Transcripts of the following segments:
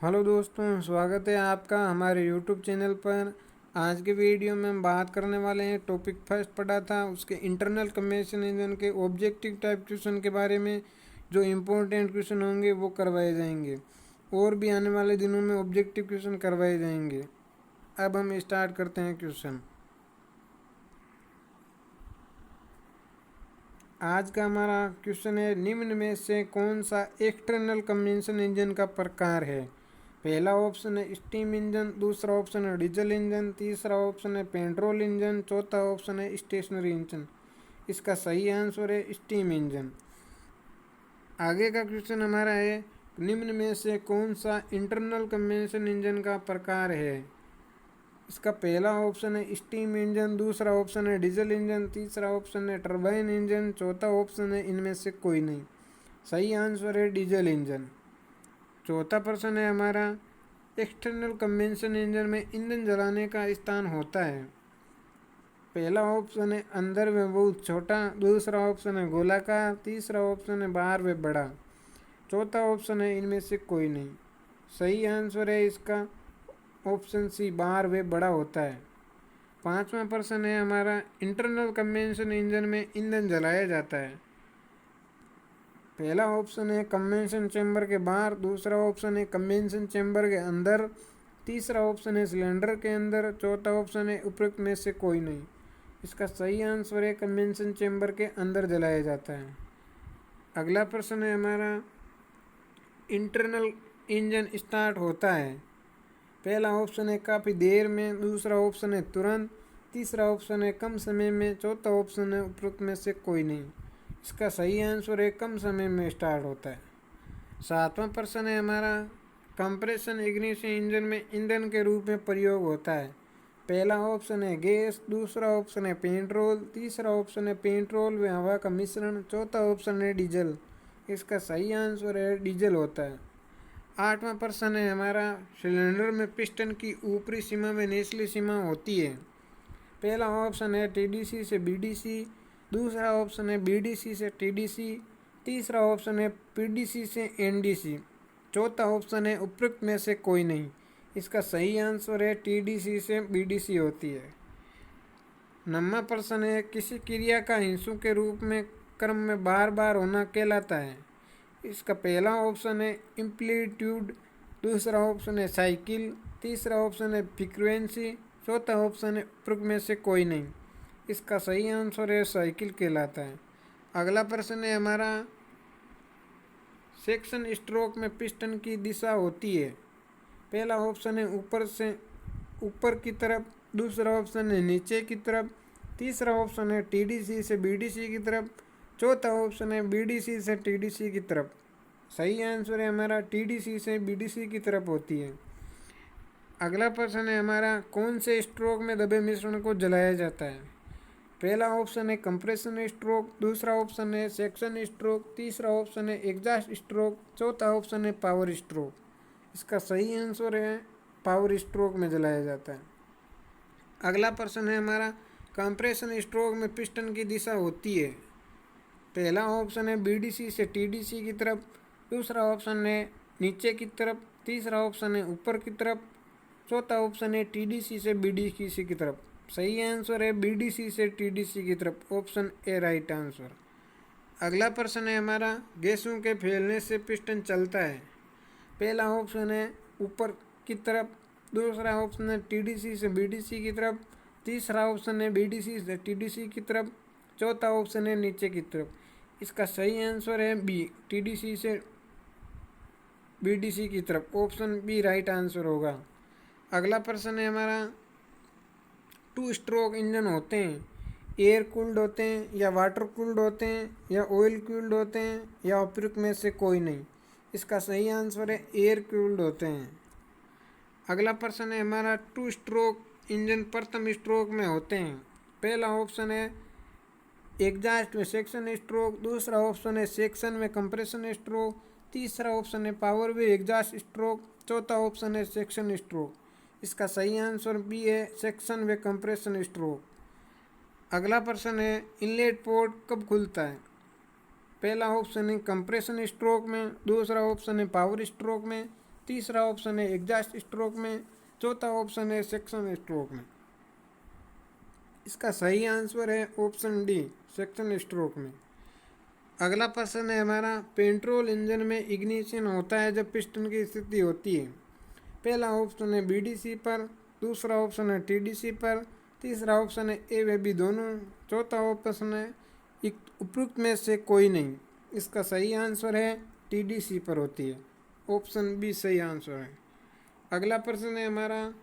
Hello दोस्तों, स्वागत है आपका हमारे यूट्यूब चैनल पर। आज के वीडियो में हम बात करने वाले हैं, टॉपिक फर्स्ट पढ़ा था उसके इंटरनल कंबेशन इंजन के ऑब्जेक्टिव टाइप क्वेश्चन के बारे में। जो इम्पोर्टेंट क्वेश्चन होंगे वो करवाए जाएंगे और भी आने वाले दिनों में ऑब्जेक्टिव क्वेश्चन करवाए जाएंगे। अब हम स्टार्ट करते हैं क्वेश्चन। आज का हमारा क्वेश्चन है, निम्न में से कौन सा एक्सटर्नल कंबेशन इंजन का प्रकार है। पहला ऑप्शन है स्टीम इंजन, दूसरा ऑप्शन है डीजल इंजन, तीसरा ऑप्शन है पेट्रोल इंजन, चौथा ऑप्शन है स्टेशनरी इंजन। इसका सही आंसर है स्टीम इंजन। आगे का क्वेश्चन हमारा है, निम्न में से कौन सा इंटरनल कंबेशन इंजन का प्रकार है। इसका पहला ऑप्शन है स्टीम इंजन, दूसरा ऑप्शन है डीजल इंजन, तीसरा ऑप्शन है टरबाइन इंजन, चौथा ऑप्शन है इनमें से कोई नहीं। सही आंसर है डीजल इंजन। चौथा प्रश्न है हमारा, एक्सटर्नल कंबेंशन इंजन में ईंधन जलाने का स्थान होता है। पहला ऑप्शन है अंदर में बहुत छोटा, दूसरा ऑप्शन है गोलाकार, तीसरा ऑप्शन है बाहर में बड़ा, चौथा ऑप्शन है इनमें से कोई नहीं। सही आंसर है इसका ऑप्शन सी, बाहर वे बड़ा होता है। पांचवा प्रश्न है हमारा, इंटरनल कंबेंशन इंजन में ईंधन जलाया जाता है। पहला ऑप्शन है कंबेंशन चैम्बर के बाहर, दूसरा ऑप्शन है कंबेंशन चैम्बर के अंदर, तीसरा ऑप्शन है सिलेंडर के अंदर, चौथा ऑप्शन है उपरोक्त में से कोई नहीं। इसका सही आंसर है कंबेंशन चैम्बर के अंदर जलाया जाता है। अगला प्रश्न है हमारा, इंटरनल इंजन स्टार्ट होता है। पहला ऑप्शन है काफ़ी देर में, दूसरा ऑप्शन है तुरंत, तीसरा ऑप्शन है कम समय में, चौथा ऑप्शन है उपरोक्त में से कोई नहीं। इसका सही आंसर है कम समय में स्टार्ट होता है। सातवां प्रश्न है हमारा, कंप्रेशन इग्निशन इंजन में ईंधन के रूप में प्रयोग होता है। पहला ऑप्शन है गैस, दूसरा ऑप्शन है पेट्रोल, तीसरा ऑप्शन है पेट्रोल व हवा का मिश्रण, चौथा ऑप्शन है डीजल। इसका सही आंसर है डीजल होता है। आठवां प्रश्न है हमारा, सिलेंडर में पिस्टन की ऊपरी सीमा व निचली सीमा होती है। पहला ऑप्शन है टीडीसी से बीडीसी, दूसरा ऑप्शन है बीडीसी से टीडीसी, तीसरा ऑप्शन है पीडीसी से एनडीसी, चौथा ऑप्शन है उपरोक्त में से कोई नहीं। इसका सही आंसर है टीडीसी से बीडीसी होती है। नौवां प्रश्न है, किसी क्रिया का हिस्सों के रूप में क्रम में बार बार होना कहलाता है। इसका पहला ऑप्शन है एम्पलीट्यूड, दूसरा ऑप्शन है साइकिल, तीसरा ऑप्शन है फ्रीक्वेंसी, चौथा ऑप्शन है उपरोक्त में से कोई नहीं। इसका सही आंसर है साइकिल कहलाता है। अगला प्रश्न है हमारा, सेक्शन स्ट्रोक में पिस्टन की दिशा होती है। पहला ऑप्शन है ऊपर से ऊपर की तरफ, दूसरा ऑप्शन है नीचे की तरफ, तीसरा ऑप्शन है टीडीसी से बीडीसी की तरफ, चौथा ऑप्शन है बीडीसी से टीडीसी की तरफ। सही आंसर है हमारा टीडीसी से बीडीसी की तरफ होती है। अगला प्रश्न है हमारा, कौन से स्ट्रोक में दबे मिश्रण को जलाया जाता है। पहला ऑप्शन है कंप्रेशन स्ट्रोक, दूसरा ऑप्शन है सेक्शन स्ट्रोक, तीसरा ऑप्शन है एग्जॉस्ट स्ट्रोक, चौथा ऑप्शन है पावर स्ट्रोक। इसका सही आंसर है पावर स्ट्रोक में जलाया जाता है। अगला प्रश्न है हमारा, कंप्रेशन स्ट्रोक में पिस्टन की दिशा होती है। पहला ऑप्शन है बीडीसी से टीडीसी की तरफ, दूसरा ऑप्शन है नीचे की तरफ, तीसरा ऑप्शन है ऊपर की तरफ, चौथा ऑप्शन है टीडीसी से बीडीसी की तरफ। सही आंसर है बीडीसी से टीडीसी की तरफ, ऑप्शन ए राइट आंसर। अगला प्रश्न है हमारा, गैसों के फैलने से पिस्टन चलता है। पहला ऑप्शन है ऊपर की तरफ, दूसरा ऑप्शन है टीडीसी से बीडीसी की तरफ, तीसरा ऑप्शन है बीडीसी से टीडीसी की तरफ, चौथा ऑप्शन है नीचे की तरफ। इसका सही आंसर है बी, टीडीसी से बीडीसी की तरफ, ऑप्शन बी राइट आंसर होगा। अगला प्रश्न है हमारा, टू स्ट्रोक इंजन होते हैं, एयर कूल्ड होते हैं या वाटर कूल्ड होते हैं या ऑयल कूल्ड होते हैं या उपरोक्त में से कोई नहीं। इसका सही आंसर है एयर कूल्ड होते हैं। अगला प्रश्न है हमारा, टू स्ट्रोक इंजन प्रथम स्ट्रोक में होते हैं। पहला ऑप्शन है एग्जॉस्ट में सेक्शन स्ट्रोक, दूसरा ऑप्शन है सेक्शन में कंप्रेशन स्ट्रोक, तीसरा ऑप्शन है पावर वे एग्जॉस्ट स्ट्रोक, चौथा ऑप्शन है सेक्शन स्ट्रोक। इसका सही आंसर बी है, सेक्शन व कंप्रेशन स्ट्रोक। अगला प्रश्न है, इनलेट पोर्ट कब खुलता है। पहला ऑप्शन है कंप्रेशन स्ट्रोक में, दूसरा ऑप्शन है पावर स्ट्रोक में, तीसरा ऑप्शन है एग्जॉस्ट स्ट्रोक में, चौथा ऑप्शन है सेक्शन स्ट्रोक में। इसका सही आंसर है ऑप्शन डी, सेक्शन स्ट्रोक में। अगला प्रश्न है हमारा, पेट्रोल इंजन में इग्निशन होता है जब पिस्टन की स्थिति होती है। पहला ऑप्शन है बीडीसी पर, दूसरा ऑप्शन है टीडीसी पर, तीसरा ऑप्शन है ए व बी दोनों, चौथा ऑप्शन है उपयुक्त में से कोई नहीं। इसका सही आंसर है टीडीसी पर होती है, ऑप्शन बी सही आंसर है। अगला प्रश्न है हमारा,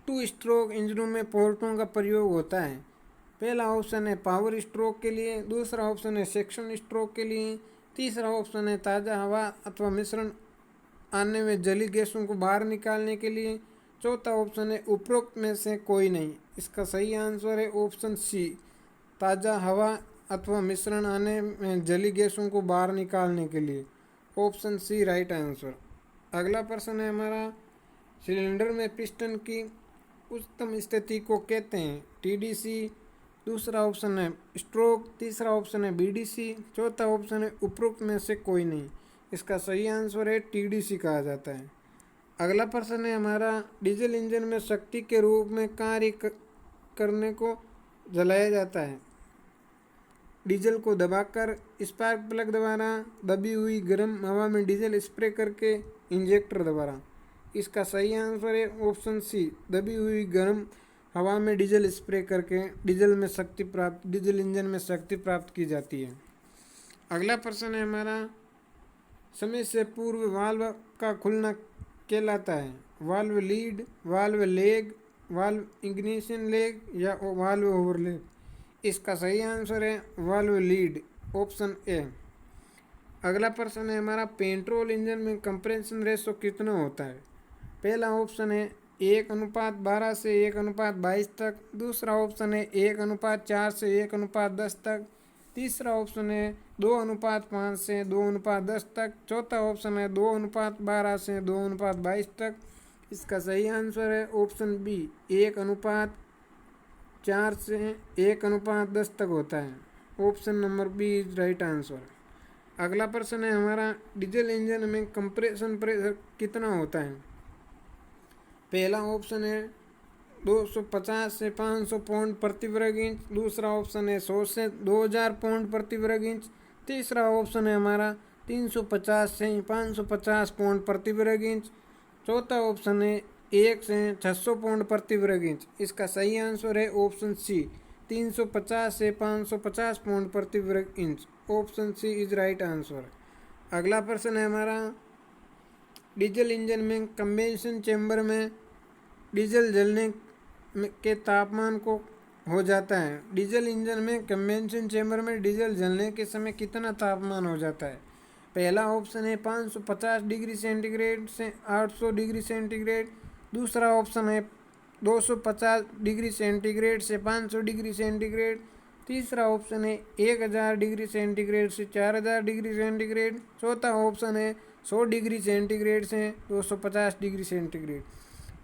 टू स्ट्रोक इंजनों में पोर्टों का प्रयोग होता है। पहला ऑप्शन है पावर स्ट्रोक के लिए, दूसरा ऑप्शन है सेक्शन स्ट्रोक के लिए, तीसरा ऑप्शन है ताज़ा हवा अथवा मिश्रण आने में जली गैसों को बाहर निकालने के लिए, चौथा ऑप्शन है उपरोक्त में से कोई नहीं। इसका सही आंसर है ऑप्शन सी, ताज़ा हवा अथवा मिश्रण आने में जली गैसों को बाहर निकालने के लिए, ऑप्शन सी राइट आंसर। अगला प्रश्न है हमारा, सिलेंडर में पिस्टन की उच्चतम स्थिति को कहते हैं टीडीसी, दूसरा ऑप्शन है स्ट्रोक, तीसरा ऑप्शन है बीडीसी, चौथा ऑप्शन है उपरोक्त में से कोई नहीं। इसका सही आंसर है टीडीसी कहा जाता है। अगला प्रश्न है हमारा, डीजल इंजन में शक्ति के रूप में कार्य करने को जलाया जाता है। डीजल को दबाकर, स्पार्क प्लग द्वारा, दबी हुई गर्म हवा में डीजल स्प्रे करके, इंजेक्टर द्वारा। इसका सही आंसर है ऑप्शन सी, दबी हुई गर्म हवा में डीजल स्प्रे करके डीजल इंजन में शक्ति प्राप्त की जाती है। अगला प्रश्न है हमारा, समय से पूर्व वाल्व का खुलना कहलाता है valve lead, valve leg, valve ignition leg या वाल्व ओवरलेप। इसका सही आंसर है वाल्व लीड, ऑप्शन ए। अगला प्रश्न है हमारा, पेट्रोल इंजन में कंप्रेशन रेशो कितना होता है। पहला ऑप्शन है 1:12 से 1:22 तक, दूसरा ऑप्शन है 1:4 से 1:10 तक, तीसरा ऑप्शन है 2:5 से 2:10 तक, चौथा ऑप्शन है 2:12 से 2:22 तक। इसका सही आंसर है ऑप्शन बी, 1:4 से 1:10 तक होता है, option number B is right answer. अगला प्रश्न है हमारा, डीजल इंजन में कंप्रेशन प्रेशर कितना होता है। पहला ऑप्शन है 250 से 500 पाउंड प्रति वर्ग इंच, दूसरा ऑप्शन है 100 से 2000 पाउंड प्रति वर्ग इंच, तीसरा ऑप्शन है हमारा 350 से 550 पाउंड प्रति वर्ग इंच, चौथा ऑप्शन है 1 से 600 पाउंड प्रति वर्ग इंच। इसका सही आंसर है ऑप्शन सी, 350 से 550 पाउंड प्रति वर्ग inch, option C is right answer. अगला प्रश्न है हमारा, डीजल इंजन में कंबेंशन चैम्बर में डीजल जलने के तापमान को हो जाता है। डीजल इंजन में कंबेंशन चैम्बर में डीजल जलने के समय कितना तापमान हो जाता है। पहला ऑप्शन है 550 डिग्री सेंटीग्रेड से 800 डिग्री सेंटीग्रेड, दूसरा ऑप्शन है 250 डिग्री सेंटीग्रेड से 500 डिग्री सेंटीग्रेड, तीसरा ऑप्शन है 1000 डिग्री सेंटीग्रेड से 4000 डिग्री सेंटीग्रेड, चौथा ऑप्शन है 100 डिग्री सेंटीग्रेड से 250 डिग्री सेंटीग्रेड।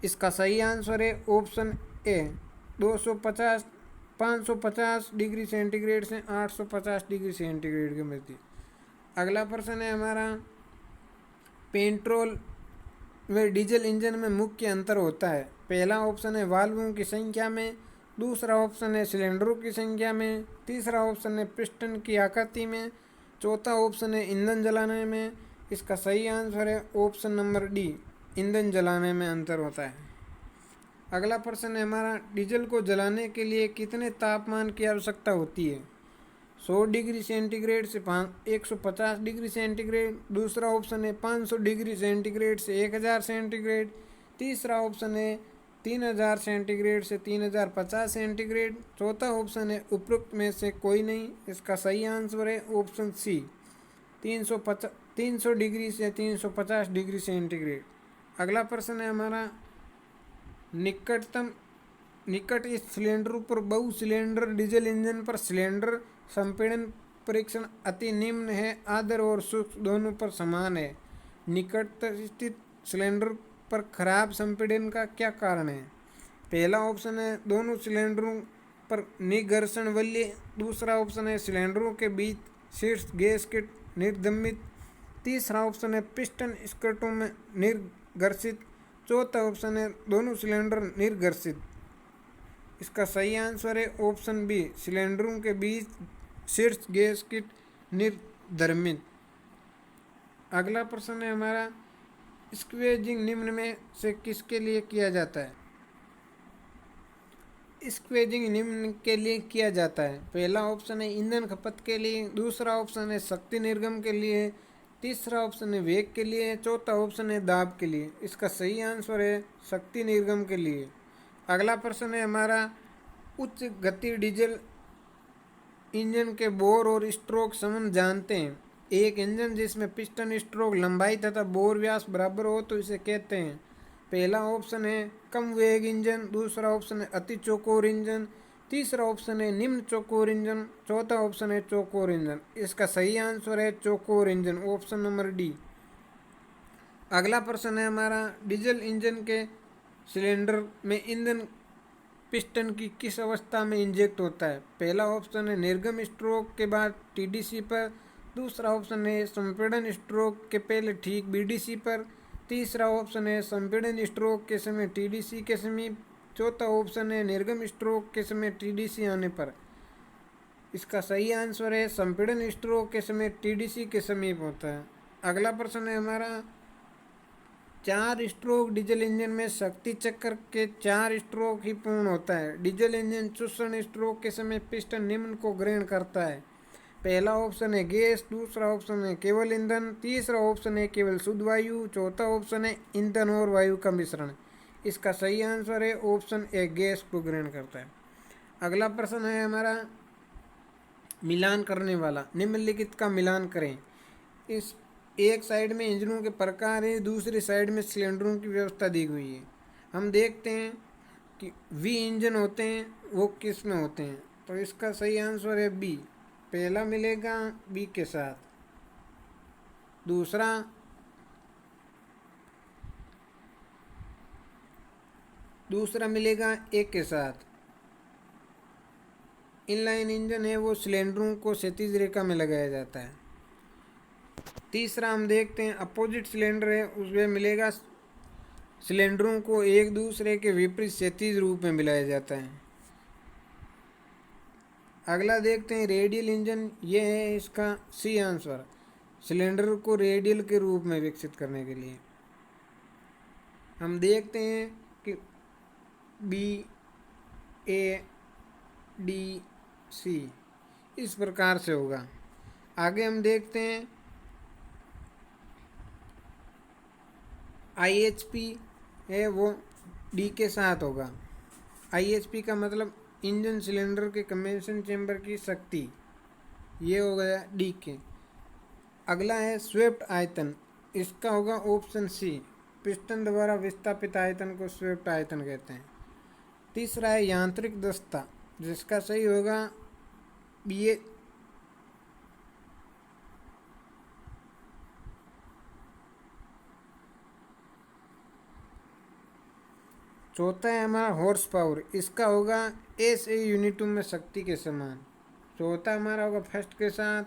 इसका सही आंसर है ऑप्शन ए, 550 डिग्री सेंटीग्रेड से 850 डिग्री सेंटीग्रेड के मध्य। अगला प्रश्न है हमारा, पेट्रोल व डीजल इंजन में मुख्य अंतर होता है। पहला ऑप्शन है वाल्वों की संख्या में, दूसरा ऑप्शन है सिलेंडरों की संख्या में, तीसरा ऑप्शन है पिस्टन की आकृति में, चौथा ऑप्शन है ईंधन जलाने में। इसका सही आंसर है ऑप्शन नंबर डी, ईंधन जलाने में अंतर होता है। अगला प्रश्न है हमारा, डीजल को जलाने के लिए कितने तापमान की आवश्यकता होती है। 100 डिग्री सेंटीग्रेड से 150 डिग्री सेंटीग्रेड, दूसरा ऑप्शन है 500 डिग्री सेंटीग्रेड से 1000 सेंटीग्रेड, तीसरा ऑप्शन है 3000 सेंटीग्रेड से 3050 सेंटीग्रेड, चौथा ऑप्शन है उपरोक्त में से कोई नहीं। इसका सही आंसर है ऑप्शन सी, 300 डिग्री से 350 डिग्री सेंटीग्रेड। अगला प्रश्न है हमारा, निकट इस सिलेंडर पर बहु सिलेंडर डीजल इंजन पर सिलेंडर संपीड़न परीक्षण अति निम्न है, आदर और सूक्ष्म दोनों पर समान है। निकट स्थित सिलेंडर पर खराब संपीड़न का क्या कारण है। पहला ऑप्शन है दोनों सिलेंडरों पर निघर्षण बल्य, दूसरा ऑप्शन है सिलेंडरों के बीच शीर्ष गैस्केट निर्गमित। तीसरा ऑप्शन है पिस्टन स्कर्टों में निर्घर्षित। चौथा ऑप्शन है दोनों सिलेंडर निर्घर्षित। इसका सही आंसर है ऑप्शन बी, सिलेंडरों के बीच शीर्ष गैस्केट निर्धर्मित। अगला प्रश्न है हमारा, स्क्वेजिंग निम्न में से किसके लिए किया जाता है? स्क्वेजिंग निम्न के लिए किया जाता है। पहला ऑप्शन है ईंधन खपत के लिए, दूसरा ऑप्शन है शक्ति निर्गम के लिए, तीसरा ऑप्शन है वेग के लिए, चौथा ऑप्शन है दाब के लिए। इसका सही आंसर है शक्ति निर्गम के लिए। अगला प्रश्न है हमारा, उच्च गति डीजल इंजन के बोर और स्ट्रोक संबंध जानते हैं। एक इंजन जिसमें पिस्टन स्ट्रोक लंबाई तथा बोर व्यास बराबर हो तो इसे कहते हैं। पहला ऑप्शन है कम वेग इंजन, दूसरा ऑप्शन है अति चौकोर इंजन, तीसरा ऑप्शन है निम्न चौकोर इंजन, चौथा ऑप्शन है चौकोर इंजन। इसका सही आंसर है चौकोर इंजन, ऑप्शन नंबर डी। अगला प्रश्न है हमारा, डीजल इंजन के सिलेंडर में ईंधन पिस्टन की किस अवस्था में इंजेक्ट होता है? पहला ऑप्शन है निर्गम स्ट्रोक के बाद टीडीसी पर, दूसरा ऑप्शन है संपीड़न स्ट्रोक के पहले ठीक बीडीसी पर, तीसरा ऑप्शन है संपीड़न स्ट्रोक के समय टीडीसी के समीप, चौथा ऑप्शन है निर्गम स्ट्रोक के समय टीडीसी आने पर। इसका सही आंसर है संपीड़न स्ट्रोक के समय टीडीसी के समीप होता है। अगला प्रश्न है हमारा, 4 स्ट्रोक डीजल इंजन में शक्ति चक्र के 4 स्ट्रोक ही पूर्ण होता है। डीजल इंजन चूषण स्ट्रोक के समय पिस्टन निम्न को ग्रहण करता है। पहला ऑप्शन है गैस, दूसरा ऑप्शन है केवल ईंधन, तीसरा ऑप्शन है केवल शुद्ध वायु, चौथा ऑप्शन है ईंधन और वायु का मिश्रण। इसका सही आंसर है ऑप्शन ए, गैस को ग्रहण करता है। अगला प्रश्न है हमारा, मिलान करने वाला, निम्नलिखित का मिलान करें। इस एक साइड में इंजनों के प्रकार है, दूसरी साइड में सिलेंडरों की व्यवस्था दी हुई है। हम देखते हैं कि वी इंजन होते हैं वो किस में होते हैं, तो इसका सही आंसर है बी, पहला मिलेगा बी के साथ, दूसरा मिलेगा ए के साथ। इनलाइन इंजन है वो सिलेंडरों को क्षैतिज रेखा में लगाया जाता है। तीसरा हम देखते हैं अपोजिट सिलेंडर है, उसमें मिलेगा सिलेंडरों को एक दूसरे के विपरीत क्षैतिज रूप में मिलाया जाता है। अगला देखते हैं रेडियल इंजन, ये है इसका सी आंसर, सिलेंडर को रेडियल के रूप में विकसित करने के लिए। हम देखते हैं कि बी, ए, डी, सी इस प्रकार से होगा। आगे हम देखते हैं IHP है वो डी के साथ होगा। IHP का मतलब इंजन सिलेंडर के कंबेंशन चेंबर की शक्ति, ये हो गया डी के। अगला है स्वेप्ट आयतन, इसका होगा ऑप्शन सी, पिस्टन द्वारा विस्थापित आयतन को स्वेप्ट आयतन कहते हैं। तीसरा है यांत्रिक दक्षता, जिसका सही होगा बी। चौथा है हमारा हॉर्स पावर, इसका होगा SI यूनिटों में शक्ति के समान। चौथा हमारा होगा फर्स्ट के साथ,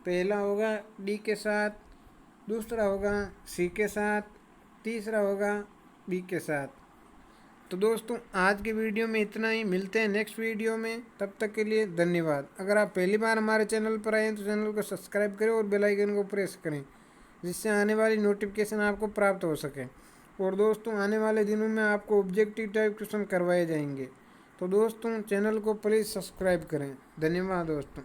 पहला होगा डी के साथ, दूसरा होगा सी के साथ, तीसरा होगा बी के साथ। तो दोस्तों आज के वीडियो में इतना ही, मिलते हैं नेक्स्ट वीडियो में, तब तक के लिए धन्यवाद। अगर आप पहली बार हमारे चैनल पर आए हैं तो चैनल को सब्सक्राइब करें और बेल आइकन को प्रेस करें, जिससे आने वाली नोटिफिकेशन आपको प्राप्त हो सके। और दोस्तों आने वाले दिनों में आपको ऑब्जेक्टिव टाइप क्वेश्चन करवाए जाएंगे, तो दोस्तों चैनल को प्लीज़ सब्सक्राइब करें। धन्यवाद दोस्तों।